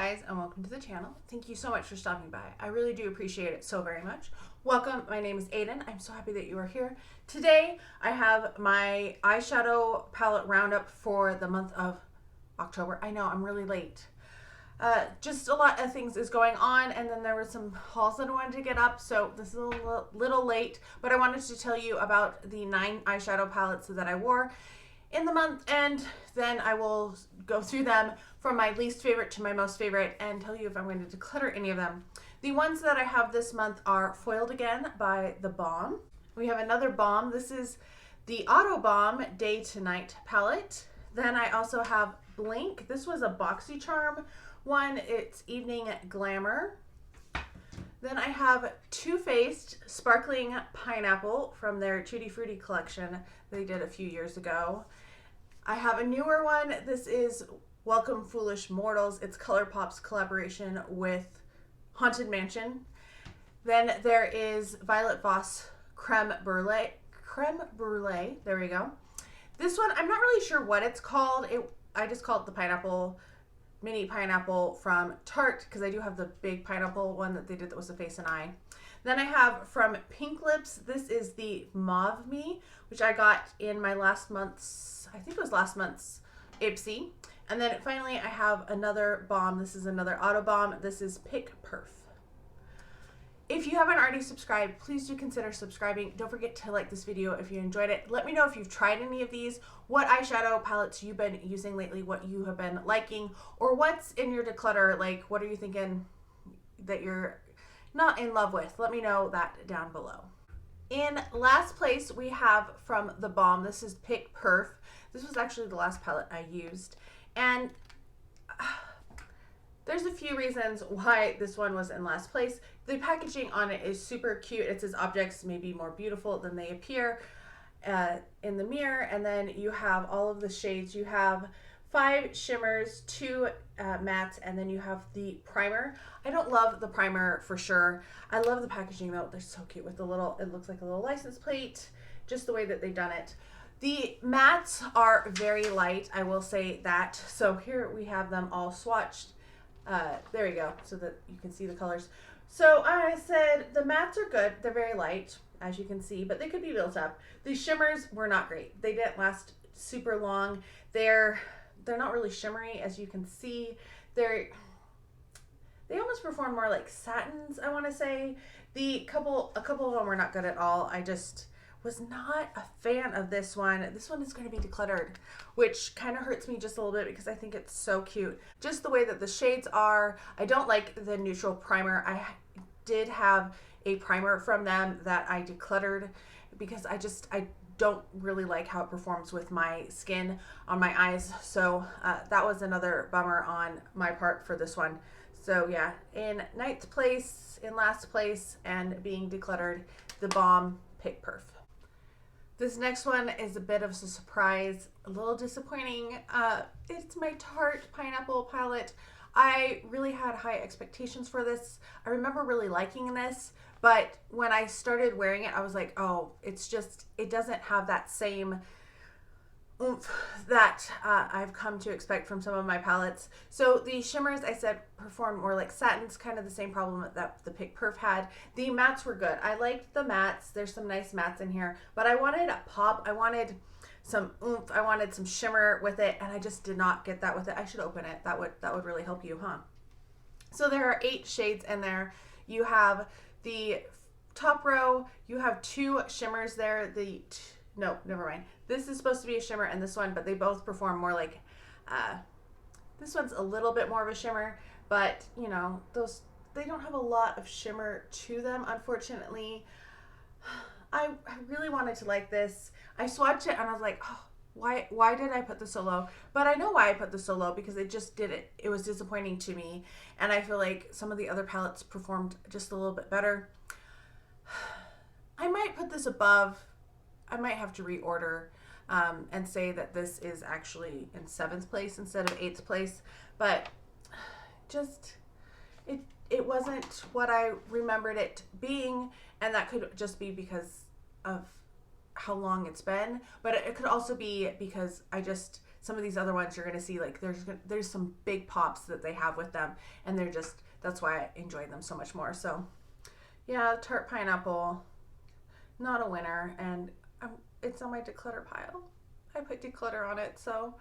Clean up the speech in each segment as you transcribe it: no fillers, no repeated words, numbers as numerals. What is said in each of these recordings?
guys, and welcome to the channel. Thank you so much for stopping by. I really do appreciate it so very much. Welcome, my name is Aiden. I'm so happy that you are here. Today I have my eyeshadow palette roundup for the month of October. I know, I'm really late. Just a lot of things is going on, and then there were some hauls that I wanted to get up, so this is a little late, but I wanted to tell you about the 9 eyeshadow palettes that I wore in the month, and then I will go through them from my least favorite to my most favorite and tell you if I'm going to declutter any of them. The ones that I have this month are Foiled Again by the Balm. We have another Balm. This is the Auto Balm Day to Night palette. Then I also have Blinc. This was a BoxyCharm one. It's Evening Glamour. Then I have Too Faced Sparkling Pineapple from their Tutti Frutti collection they did a few years ago. I have a newer one. This is Welcome Foolish Mortals. It's Colourpop's collaboration with Haunted Mansion. Then there is Violet Voss Creme Brulee. Creme Brulee. There we go. This one, I'm not really sure what it's called. I just call it the pineapple, mini pineapple from Tarte, because I do have the big pineapple one that they did that was a face and eye. Then I have from PinkLipps, this is the Mauve Me, which I got in my last month's, I think it was last month's Ipsy. And then finally I have another balm. This is another Auto Balm. This is Pic Perf. If you haven't already subscribed, please do consider subscribing. Don't forget to like this video if you enjoyed it. Let me know if you've tried any of these, what eyeshadow palettes you've been using lately, what you have been liking, or what's in your declutter. Like, what are you thinking that you're not in love with? Let me know that down below. In last place, we have from the Balm. This is Pic Perf. This was actually the last palette I used. And there's a few reasons why this one was in last place. The packaging on it is super cute. It says objects may be more beautiful than they appear in the mirror. And then you have all of the shades. You have 5 shimmers, 2 mattes, and then you have the primer. I don't love the primer for sure. I love the packaging though. They're so cute with the little, it looks like a little license plate, just the way that they've done it. The mattes are very light, I will say that. So here we have them all swatched. There we go, so that you can see the colors. So I said the mattes are good. They're very light, as you can see, but they could be built up. The shimmers were not great. They didn't last super long. They're not really shimmery, as you can see. They almost perform more like satins, I want to say. A couple of them were not good at all. I just was not a fan of this one. This one is going to be decluttered, which kind of hurts me just a little bit because I think it's so cute. Just the way that the shades are. I don't like the neutral primer. I did have a primer from them that I decluttered because I don't really like how it performs with my skin on my eyes. So that was another bummer on my part for this one. So yeah, in ninth place, in last place, and being decluttered, the Balm Pic Perf. This next one is a bit of a surprise, a little disappointing. It's my Tarte Pineapple palette. I really had high expectations for this. I remember really liking this, but when I started wearing it, I was like, oh, it's just, it doesn't have that same oomph that I've come to expect from some of my palettes. So the shimmers, I said, perform more like satins, kind of the same problem that the Pic Perf had. The mattes were good. I liked the mattes. There's some nice mattes in here, but I wanted a pop. I wanted some oomph. I wanted some shimmer with it, and I just did not get that with it. I should open it. That would really help you, huh? So there are 8 shades in there. You have the top row. You have 2 shimmers there. No, never mind. This is supposed to be a shimmer and this one, but they both perform more like, this one's a little bit more of a shimmer, but you know, they don't have a lot of shimmer to them, unfortunately. I really wanted to like this. I swatched it and I was like, oh, why did I put this so low? But I know why I put this so low, because it just did it. It was disappointing to me. And I feel like some of the other palettes performed just a little bit better. I might put this above. I might have to reorder and say that this is actually in 7th place instead of 8th place, but just it wasn't what I remembered it being, and that could just be because of how long it's been, but it could also be because I just some of these other ones you're going to see like there's some big pops that they have with them, and they're just, that's why I enjoy them so much more. So yeah, Tarte Pineapple, not a winner, and it's on my declutter pile. I put declutter on it, so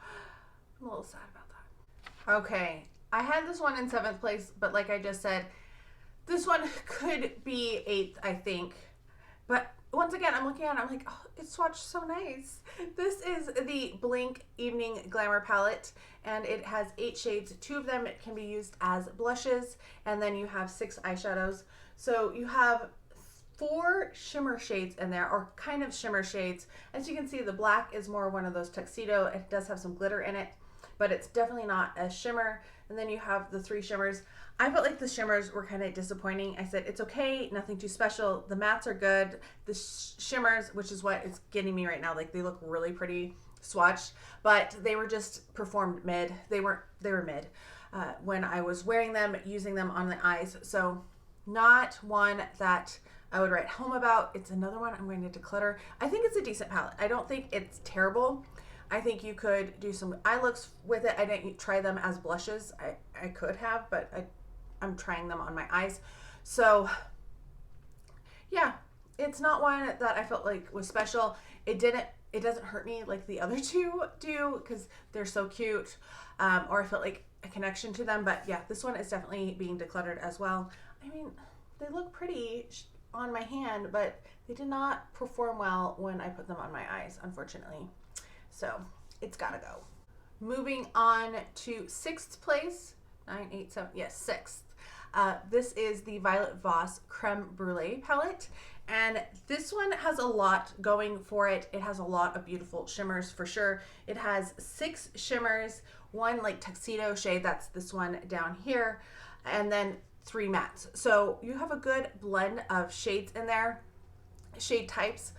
I'm a little sad about that. Okay, I had this one in 7th place, but like I just said, this one could be 8th, I think. But once again, I'm looking at it, I'm like, oh, it's swatched so nice. This is the Blinc Evening Glamour palette, and it has 8 shades. 2 of them can be used as blushes, and then you have 6 eyeshadows. So you have 4 shimmer shades in there, or kind of shimmer shades. As you can see, the black is more one of those tuxedo. It does have some glitter in it, but it's definitely not a shimmer. And then you have the 3 shimmers. I felt like the shimmers were kind of disappointing. I said, it's okay, nothing too special. The mattes are good. The shimmers, which is what is getting me right now, like they look really pretty swatched, but they were just performed mid. They were mid when I was wearing them, using them on the eyes. So not one that I would write home about. It's another one I'm going to declutter. I think it's a decent palette. I don't think it's terrible. I think you could do some eye looks with it. I didn't try them as blushes. I could have, but I'm trying them on my eyes. So yeah, it's not one that I felt like was special. It doesn't hurt me like the other 2 do, because they're so cute, or I felt like a connection to them. But yeah, this one is definitely being decluttered as well. I mean, they look pretty on my hand, but they did not perform well when I put them on my eyes, unfortunately. So it's gotta go. Moving on to 6th place, 9, 8, 7, yes, 6th. This is the Violet Voss Creme Brulee palette, and this one has a lot going for it. It has a lot of beautiful shimmers for sure. It has 6 shimmers, 1 like tuxedo shade, that's this one down here, and then 3 mattes. So you have a good blend of shades in there, shade types.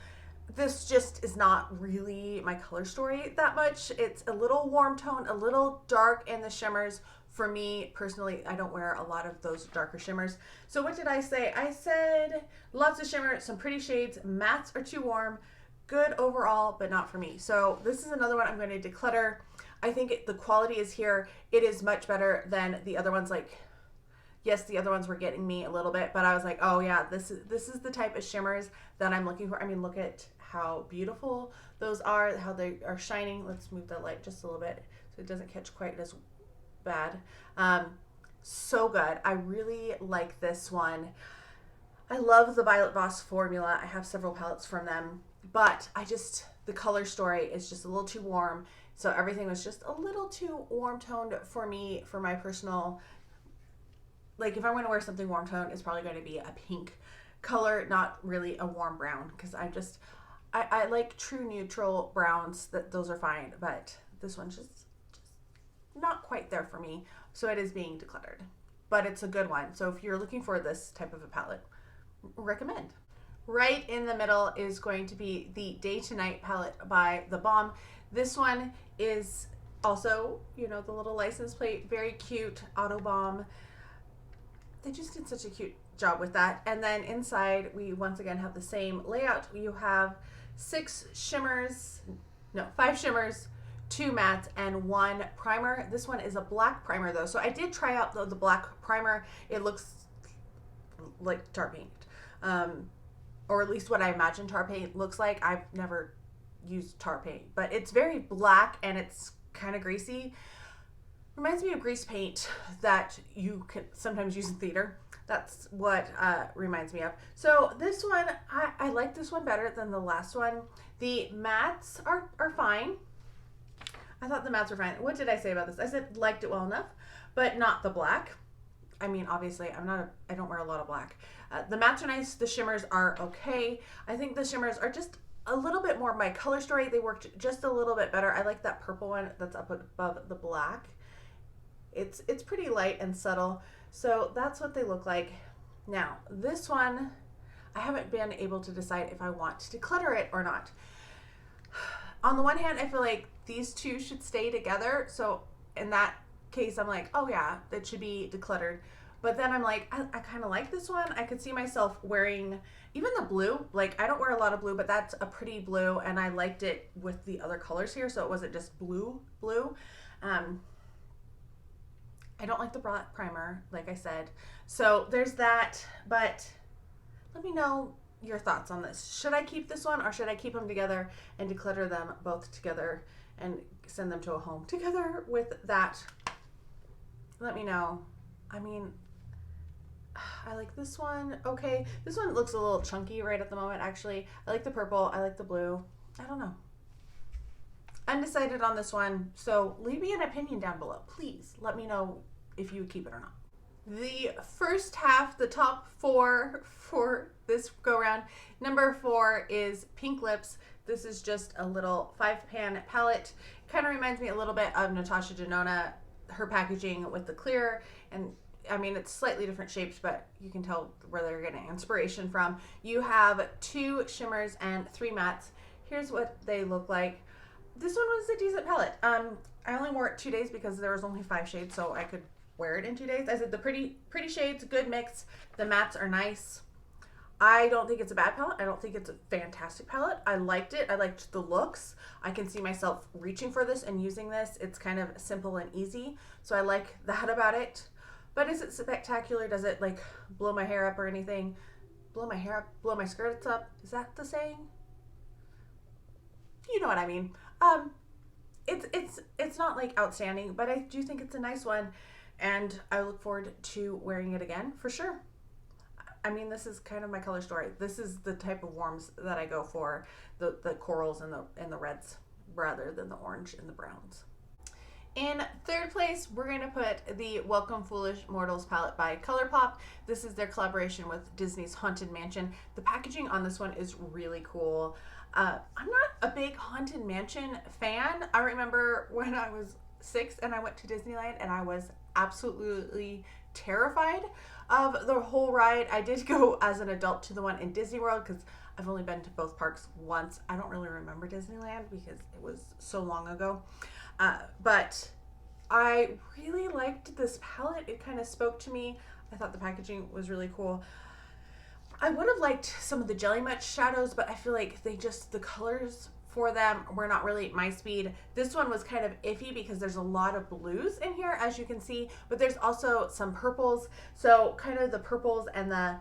This just is not really my color story that much. It's a little warm tone, a little dark in the shimmers. For me personally, I don't wear a lot of those darker shimmers. So what did I say? I said lots of shimmer, some pretty shades, mattes are too warm, good overall, but not for me. So this is another one I'm going to declutter. I think the quality is here. It is much better than the other ones. Like, yes, the other ones were getting me a little bit, but I was like, oh yeah, this is the type of shimmers that I'm looking for. I mean, look at how beautiful those are, how they are shining. Let's move the light just a little bit so it doesn't catch quite as bad. So good. I really like this one. I love the Violet Voss formula. I have several palettes from them, but the color story is just a little too warm. So everything was just a little too warm toned for me, for my personal, like if I want to wear something warm toned, it's probably going to be a pink color, not really a warm brown, because I like true neutral browns, those are fine, but this one's just not quite there for me. So it is being decluttered, but it's a good one. So if you're looking for this type of a palette, recommend. Right in the middle is going to be the Day to Night palette by the Balm. This one is also, you know, the little license plate, very cute, Auto Balm. They just did such a cute job with that. And then inside we once again have the same layout. You have 5 shimmers, 2 mattes, and 1 primer. This one is a black primer though. So I did try out the black primer. It looks like Tarte paint, or at least what I imagine Tarte paint looks like. I've never used Tarte paint, but it's very black and it's kind of greasy. Reminds me of grease paint that you can sometimes use in theater. That's what reminds me of. So this one, I like this one better than the last one. The mattes are fine. I thought the mattes were fine. What did I say about this? I said liked it well enough, but not the black. I mean, obviously, I don't wear a lot of black. The mattes are nice. The shimmers are okay. I think the shimmers are just a little bit more my color story. They worked just a little bit better. I like that purple one that's up above the black. It's pretty light and subtle. So that's what they look like. Now, this one, I haven't been able to decide if I want to declutter it or not. On the one hand, I feel like these two should stay together. So in that case, I'm like, oh yeah, that should be decluttered. But then I'm like, I kind of like this one. I could see myself wearing even the blue. Like, I don't wear a lot of blue, but that's a pretty blue, and I liked it with the other colors here, so it wasn't just blue. I don't like the primer, like I said. So there's that, but let me know your thoughts on this. Should I keep this one, or should I keep them together and declutter them both together and send them to a home together with that? Let me know. I mean, I like this one. Okay, this one looks a little chunky right at the moment, actually. I like the purple. I like the blue. I don't know. Undecided on this one, so leave me an opinion down below. Please let me know if you would keep it or not. The first half, the top 4 for this go round. Number 4 is PinkLipps. This is just a little 5-pan palette. Kind of reminds me a little bit of Natasha Denona, her packaging with the clear, and I mean, it's slightly different shapes, but you can tell where they're getting inspiration from. You have 2 shimmers and 3 mattes. Here's what they look like. This one was a decent palette. I only wore it 2 days because there was only 5 shades, so I could wear it in 2 days. I said the pretty shades, good mix. The mattes are nice. I don't think it's a bad palette. I don't think it's a fantastic palette. I liked it. I liked the looks. I can see myself reaching for this and using this. It's kind of simple and easy, so I like that about it. But is it spectacular? Does it like blow my hair up or anything? Blow my hair up, blow my skirts up? Is that the saying? You know what I mean. It's not like outstanding, but I do think it's a nice one, and I look forward to wearing it again for sure. I mean, this is kind of my color story. This is the type of warms that I go for, the corals and the reds rather than the orange and the browns. In third place, we're going to put the Welcome Foolish Mortals palette by Colourpop. This is their collaboration with Disney's Haunted Mansion. The packaging on this one is really cool. I'm not a big Haunted Mansion fan. I remember when I was 6 and I went to Disneyland and I was absolutely terrified of the whole ride. I did go as an adult to the one in Disney World because I've only been to both parks once. I don't really remember Disneyland because it was so long ago. But I really liked this palette. It kind of spoke to me. I thought the packaging was really cool. I would have liked some of the Jelly Much shadows, but I feel like the colors for them were not really my speed. This one was kind of iffy because there's a lot of blues in here, as you can see, but there's also some purples. So kind of the purples and the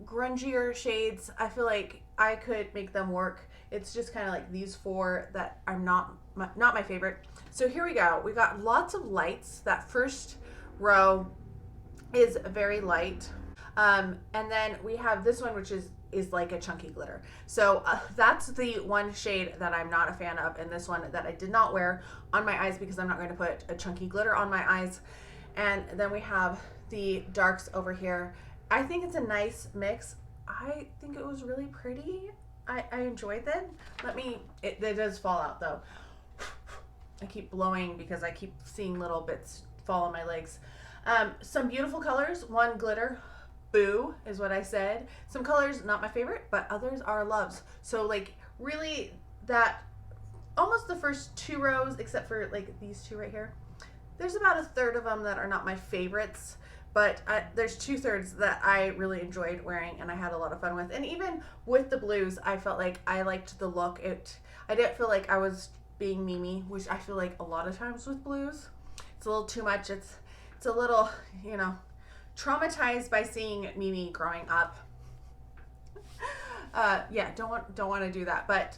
grungier shades, I feel like I could make them work. It's just kind of like these 4 that are not my favorite. So here we go. We got lots of lights. That first row is very light. And then we have this one, which is like a chunky glitter. So that's the one shade that I'm not a fan of, and this one that I did not wear on my eyes because I'm not going to put a chunky glitter on my eyes. And then we have the darks over here. I think it's a nice mix. I think it was really pretty. I enjoyed them. It does fall out though. I keep blowing because I keep seeing little bits fall on my legs. Some beautiful colors. One glitter. Boo is what I said. Some colors not my favorite, but others are loves. So like really that almost the first 2 rows, except for like these 2 right here. There's about a third of them that are not my favorites, but there's 2/3 that I really enjoyed wearing and I had a lot of fun with. And even with the blues, I felt like I liked the look. I didn't feel like I was being Mimi, which I feel like a lot of times with blues. It's a little too much. It's a little, you know, traumatized by seeing Mimi growing up. Yeah, don't want to do that. But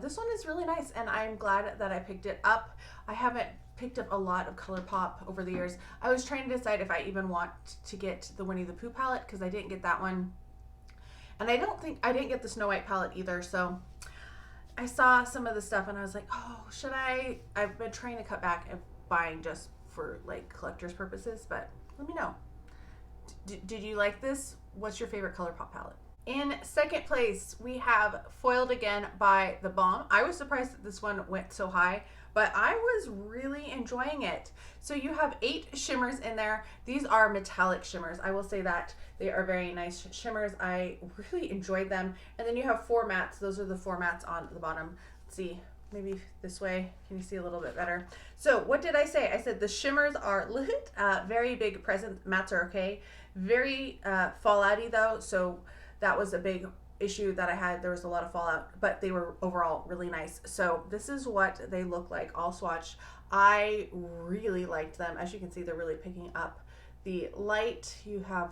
this one is really nice, and I'm glad that I picked it up. I haven't picked up a lot of Colourpop over the years. I was trying to decide if I even want to get the Winnie the Pooh palette because I didn't get that one, and I didn't get the Snow White palette either. So I saw some of the stuff and I was like, oh, should I? I've been trying to cut back and buying just for like collector's purposes, but let me know. Did you like this? What's your favorite Colourpop palette? In second place, we have Foiled Again by the Balm. I was surprised that this one went so high, but I was really enjoying it. So you have 8 shimmers in there. These are metallic shimmers. I will say that they are very nice shimmers. I really enjoyed them. And then you have 4 mattes. Those are the 4 mattes on the bottom. Let's see. maybe this way. Can you see a little bit better? So what did I say? I said the shimmers are lit, very big present. Mattes are okay. Very fallouty though, so that was a big issue that I had. There was a lot of fallout, but they were overall really nice. So this is what they look like all swatched. I really liked them. As you can see, they're really picking up the light. You have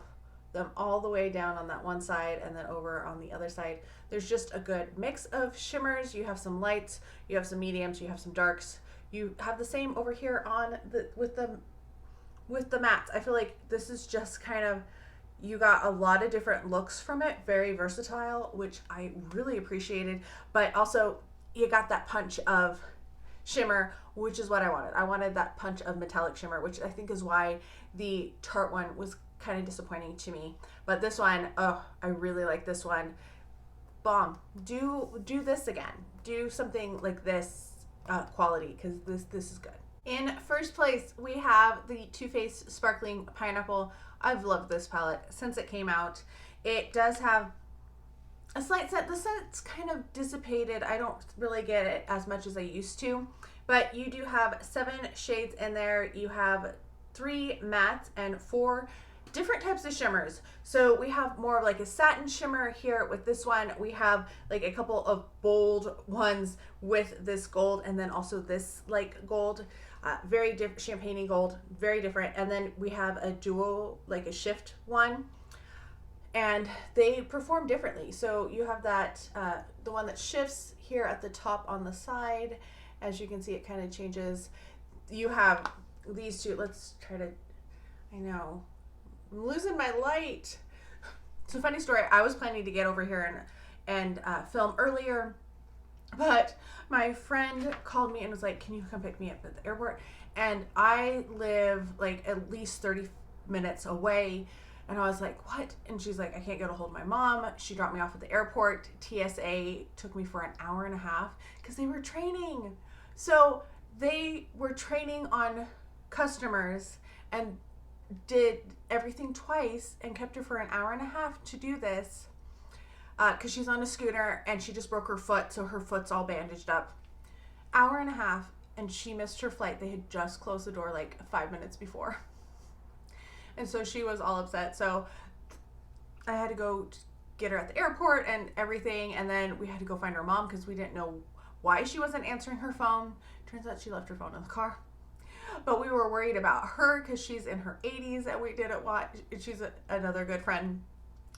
them all the way down on that one side and then over on the other side. There's just a good mix of shimmers. You have some lights, you have some mediums, you have some darks. You have the same over here on the with the mattes. I feel like this is just kind of, you got a lot of different looks from it, very versatile, which I really appreciated, but also you got that punch of shimmer, which is what I wanted. I wanted that punch of metallic shimmer, which I think is why the Tarte one was kind of disappointing to me. But this one, oh, I really like this one. Balm, do this again. Do something like this quality, because this is good. In first place, we have the Too Faced Sparkling Pineapple. I've loved this palette since it came out. It does have a slight scent. The scent's kind of dissipated. I don't really get it as much as I used to, but you do have 7 shades in there. You have 3 mattes and 4 different types of shimmers. So we have more of like a satin shimmer here with this one. We have like a couple of bold ones with this gold, and then also this like gold, very different, champagne gold, very different. And then we have a duo, like a shift one, and they perform differently. So you have that, the one that shifts here at the top on the side. As you can see, it kind of changes. You have these two. Let's try to, I know, I'm losing my light. It's a funny story. I was planning to get over here and film earlier, but my friend called me and was like, can you come pick me up at the airport? And I live like at least 30 minutes away. And I was like, what? And she's like, I can't get a hold of my mom. She dropped me off at the airport. TSA took me for an hour and a half because they were training. So they were training on customers and did everything twice and kept her for an hour and a half to do this because she's on a scooter and she just broke her foot, so her foot's all bandaged up. Hour and a half, and she missed her flight. They had just closed the door like 5 minutes before, and so she was all upset. So I had to go get her at the airport and everything, and then we had to go find her mom because we didn't know why she wasn't answering her phone. Turns out she left her phone in the car. But we were worried about her because she's in her 80s and we didn't watch. She's another good friend.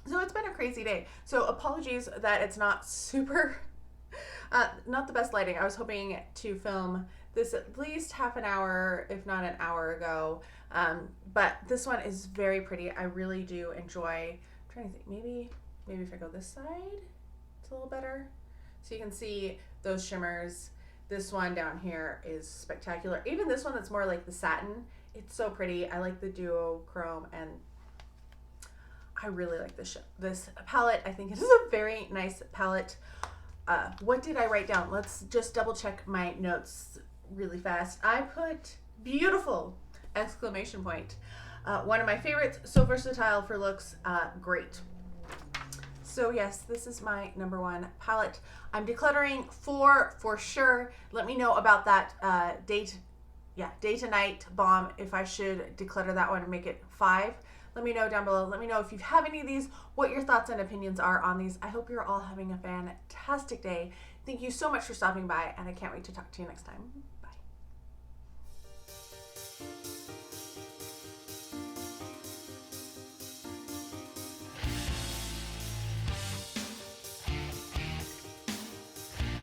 So it's been a crazy day. So apologies that it's not super, not the best lighting. I was hoping to film this at least half an hour, if not an hour ago. But this one is very pretty. I really do enjoy. I'm trying to think, maybe if I go this side, it's a little better. So you can see those shimmers. This one down here is spectacular. Even this one that's more like the satin, it's so pretty. I like the duochrome, and I really like this palette. I think it is a very nice palette. What did I write down? Let's just double check my notes really fast. I put beautiful, exclamation point. One of my favorites, so versatile for looks, great. So yes, this is my #1 palette. I'm decluttering 4 for sure. Let me know about that day to night balm, if I should declutter that one and make it 5. Let me know down below. Let me know if you have any of these, what your thoughts and opinions are on these. I hope you're all having a fantastic day. Thank you so much for stopping by, and I can't wait to talk to you next time.